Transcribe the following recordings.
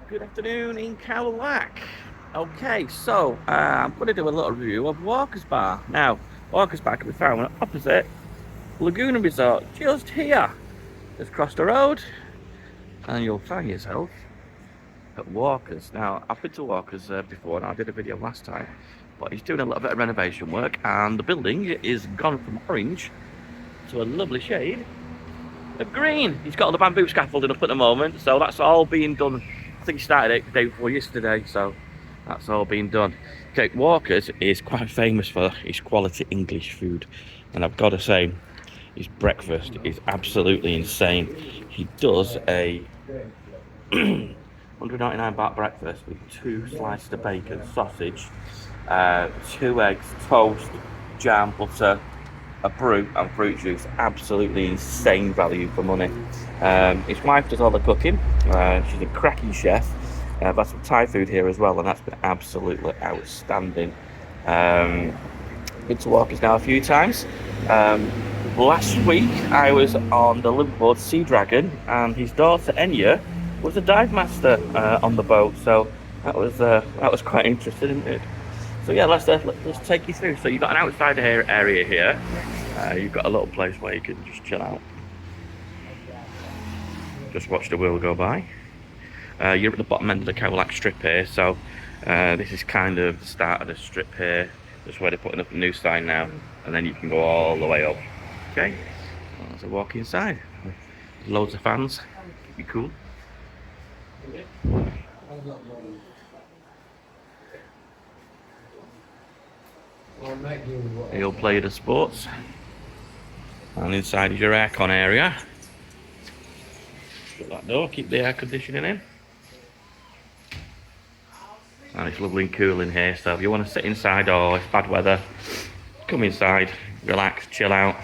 Good afternoon in Khao Lak. Okay, so I'm going to do a little review of Walker's Bar. Now, Walker's Bar can be found opposite Laguna Resort, just here. Just across the road, and you'll find yourself at Walker's. Now, I've been to Walker's before, and I did a video last time, but he's doing a little bit of renovation work, and the building is gone from orange to a lovely shade of green. He's got all the bamboo scaffolding up at the moment, so that's all being done. I think he started it the day before yesterday, so that's all being done. Okay, Walker's is quite famous for his quality English food, and I've got to say, his breakfast is absolutely insane. He does a 199 baht breakfast with 2 slices of bacon, sausage, 2 eggs, toast, jam, butter, a brew and fruit juice. Absolutely insane value for money. His wife does all the cooking. She's a cracking chef. I've had some Thai food here as well, and that's been absolutely outstanding. Been to Walker's now a few times. Last week I was on the Liverpool Sea Dragon, and his daughter Enya was a dive master on the boat, so that was quite interesting, isn't it? So yeah, let's take you through. So you've got an outside area here. You've got a little place where you can just chill out, just watch the world go by. You're at the bottom end of the Khao Lak strip here, so this is kind of the start of the strip here. Just where they're putting up a new sign now, and then you can go all the way up. Okay, well, let's walk inside. There's loads of fans. Be cool. You'll play the sports, and inside is your aircon area. Shut that door, keep the air conditioning in. And it's lovely and cool in here, so if you want to sit inside or it's bad weather, come inside, relax, chill out.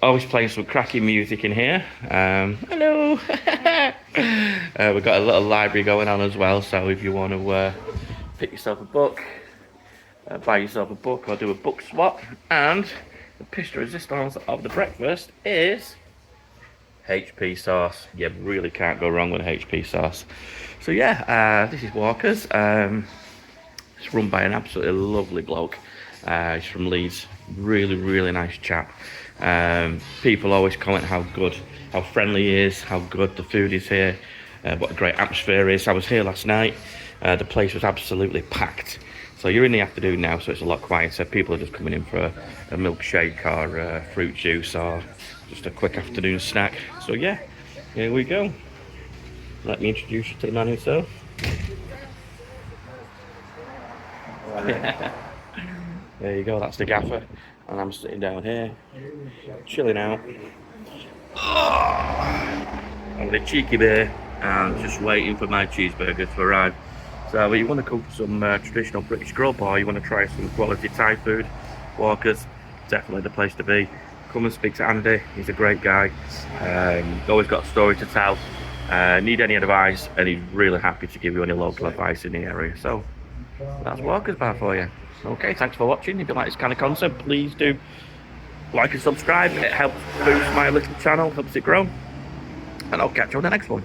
Always playing some cracking music in here. Hello! We've got a little library going on as well, so if you want to pick yourself a book, buy yourself a book or do a book swap. And the pièce de résistance of the breakfast is HP sauce. You really can't go wrong with HP sauce. So yeah, this is Walker's. It's run by an absolutely lovely bloke. He's from Leeds. Really nice chap. People always comment how good, how friendly he is, how good the food is here, what a great atmosphere is. I was here last night. The place was absolutely packed. So you're in the afternoon now, so it's a lot quieter. People are just coming in for a milkshake or a fruit juice or just a quick afternoon snack. So yeah, here we go. Let me introduce you to the man himself. There you go, that's the gaffer. And I'm sitting down here, chilling out. I'm with a cheeky beer and just waiting for my cheeseburger to arrive. So you want to cook some traditional British grub, or you want to try some quality Thai food, Walker's definitely the place to be. Come and speak to Andy, he's a great guy. Always got a story to tell. Need any advice, and he's really happy to give you any local advice in the area. So that's Walker's Bar for you. Okay, thanks for watching. If you like this kind of content, please do like and subscribe. It helps boost my little channel, helps it grow. And I'll catch you on the next one.